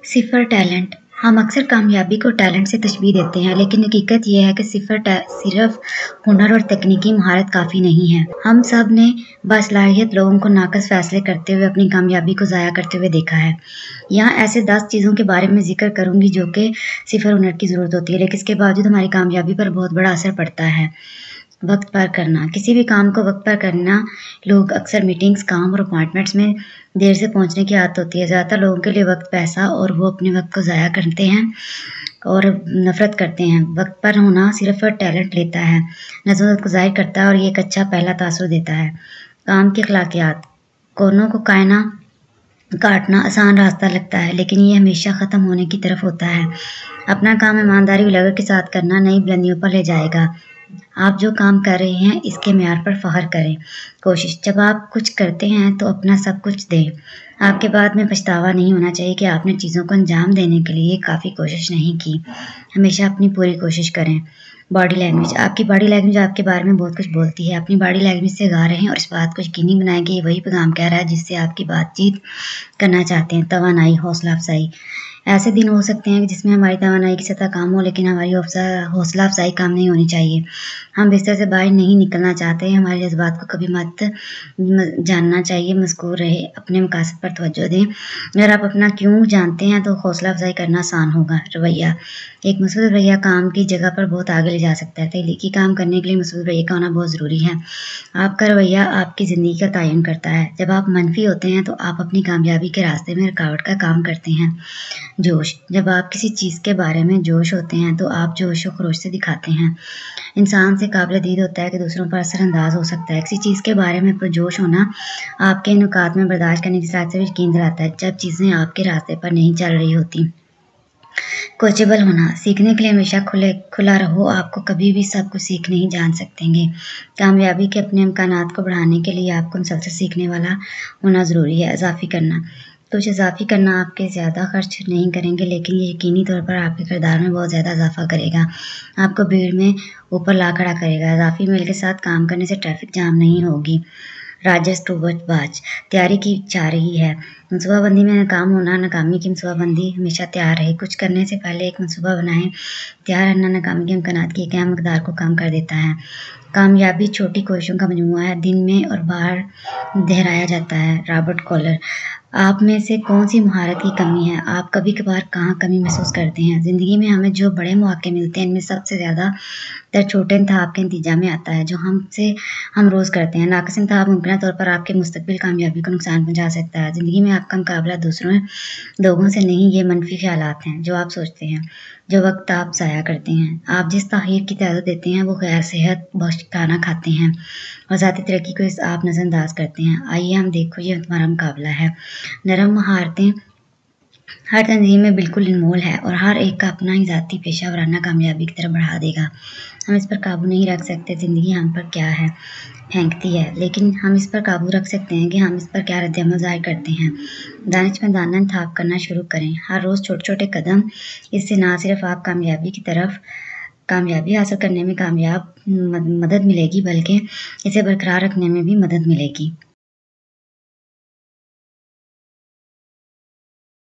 صفر ٹیلنٹ۔ ہم اکثر کامیابی کو ٹیلنٹ سے تشبیہ دیتے ہیں، لیکن حقیقت یہ ہے کہ صرف ہنر اور تکنیکی مہارت کافی نہیں ہے۔ ہم سب نے باصلاحیت لوگوں کو ناقص فیصلے کرتے ہوئے اپنی کامیابی کو ضائع کرتے ہوئے دیکھا ہے۔ یہاں ایسے 10 چیزوں کے بارے میں ذکر کروں گی جو کہ صفر ہنر کی ضرورت ہوتی ہے، لیکن اس کے باوجود ہماری کامیابی پر بہت بڑا اثر پڑتا ہے۔ وقت پر کرنا۔ کسی بھی کام کو وقت پر کرنا۔ لوگ اکثر میٹنگز، کام اور اپائنٹمنٹس میں دیر سے پہنچنے کی عادت ہوتی ہے۔ زیادہ تر لوگوں کے لیے وقت پیسہ اور وہ اپنے وقت کو ضائع کرتے ہیں اور نفرت کرتے ہیں۔ وقت پر ہونا صرف ٹیلنٹ لیتا ہے، نظم و ضبط کو ظاہر کرتا ہے اور یہ ایک اچھا پہلا تاثر دیتا ہے۔ کام کی اخلاقیات۔ کونوں کو کاٹنا آسان راستہ لگتا ہے، لیکن یہ ہمیشہ ختم ہونے کی طرف ہوتا ہے۔ اپنا کام ایمانداری و لگن کے ساتھ کرنا نئی بلندیوں پر لے جائے گا۔ آپ جو کام کر رہے ہیں اس کے معیار پر فخر کریں۔ کوشش۔ جب آپ کچھ کرتے ہیں تو اپنا سب کچھ دیں۔ آپ کے بعد میں پچھتاوا نہیں ہونا چاہیے کہ آپ نے چیزوں کو انجام دینے کے لیے کافی کوشش نہیں کی۔ ہمیشہ اپنی پوری کوشش کریں۔ Body language. آپ کی باڈی لینگویج آپ کے بارے میں بہت کچھ بولتی ہے۔ اپنی باڈی لینگویج سے آگاہ رہیں اور اس بات کو یقینی بنائیں کہ یہ وہی پیغام کہہ رہا ہے جس سے آپ کی بات چیت کرنا چاہتے ہیں۔ توانائی، حوصلہ افزائی۔ ایسے دن ہو سکتے ہیں جس میں ہماری توانائی کی سطح کم ہو، لیکن ہماری حوصلہ افزائی کم نہیں ہونی چاہیے۔ ہم بستر سے باہر نہیں نکلنا چاہتے، ہمارے جذبات کو کبھی مت جاننا چاہیے۔ مذکور رہے، اپنے مقاصد پر توجہ دیں۔ اگر آپ اپنا کیوں جانتے ہیں تو حوصلہ افزائی کرنا آسان ہوگا۔ رویہ۔ ایک مثبت رویہ کام کی جگہ پر بہت آگے لے جا سکتا ہے۔ تخلیقی کام کرنے کے لیے مثبت رویے کا ہونا بہت ضروری ہے۔ آپ کا رویہ آپ کی زندگی کا تعین کرتا ہے۔ جب آپ منفی ہوتے ہیں تو آپ اپنی کامیابی کے راستے میں رکاوٹ کا کام کرتے ہیں۔ جوش۔ جب آپ کسی چیز کے بارے میں جوش ہوتے ہیں تو آپ جوش و خروش سے دکھاتے ہیں۔ انسان سے قابل دید ہوتا ہے کہ دوسروں پر اثر انداز ہو سکتا ہے۔ کسی چیز کے بارے میں پرجوش ہونا آپ کے نکات میں برداشت کرنے کی صلاحیت سے یقین دلاتا ہے جب چیزیں آپ کے راستے پر نہیں چل رہی ہوتی۔ کوچیبل ہونا۔ سیکھنے کے لیے ہمیشہ کھلا رہو، آپ کو کبھی بھی سب کچھ سیکھ نہیں جان سکیں گے۔ کامیابی کے اپنے امکانات کو بڑھانے کے لیے آپ کو مسلسل سیکھنے والا ہونا ضروری ہے۔ اضافی کرنا۔ کچھ اضافی کرنا آپ کے زیادہ خرچ نہیں کریں گے، لیکن یہ یقینی طور پر آپ کے کردار میں بہت زیادہ اضافہ کرے گا، آپ کو بھیڑ میں اوپر لا کھڑا کرے گا۔ اضافی میل کے ساتھ کام کرنے سے ٹریفک جام نہیں ہوگی۔ راجس ٹو باچ۔ تیاری کی جا رہی ہے۔ منصوبہ بندی میں ناکام ہونا۔ ناکامی کی منصوبہ بندی۔ ہمیشہ تیار رہے، کچھ کرنے سے پہلے ایک منصوبہ بنائیں۔ تیار رہنا ناکامی کے امکانات کی ایک اہم مقدار کو کم کر دیتا ہے۔ کامیابی چھوٹی کوششوں کا مجموعہ ہے، دن میں اور بار دہرایا جاتا ہے۔ Robert cooler. آپ میں سے کون سی مہارت کی کمی ہے؟ آپ کبھی کبھار کہاں کمی محسوس کرتے ہیں؟ زندگی میں ہمیں جو بڑے مواقع ملتے ہیں ان میں سب سے زیادہ تر چھوٹے انتخاب کے نتیجہ میں آتا ہے جو ہم روز کرتے ہیں۔ ناقص انتخاب ممکنہ طور پر آپ کے مستقبل کامیابی کو نقصان پہنچا سکتا ہے۔ زندگی میں آپ کا مقابلہ دوسروں لوگوں سے نہیں، یہ منفی خیالات ہیں جو آپ سوچتے ہیں، جو وقت آپ ضائع کرتے ہیں۔ آپ جس تاخیر کی اجازت دیتے ہیں وہ غیر صحت بخش کھانا کھاتے ہیں اور ذاتی ترقی کو آپ نظر انداز کرتے ہیں۔ آئیے ہم دیکھو یہ تمہارا مقابلہ ہے۔ نرم مہارتیں ہر تنظیم میں بالکل انمول ہے اور ہر ایک کا اپنا ہی ذاتی پیشہ ورانہ کامیابی کی طرف بڑھا دے گا۔ ہم اس پر قابو نہیں رکھ سکتے، زندگی ہم پر کیا ہے پھینکتی ہے، لیکن ہم اس پر قابو رکھ سکتے ہیں کہ ہم اس پر کیا رد عمل ظاہر کرتے ہیں۔ دانشمندانہ انتخاب کرنا شروع کریں۔ ہر روز چھوٹے چھوٹے قدم، اس سے نہ صرف آپ کامیابی حاصل کرنے میں مدد ملے گی بلکہ اسے برقرار رکھنے میں بھی مدد ملے گی۔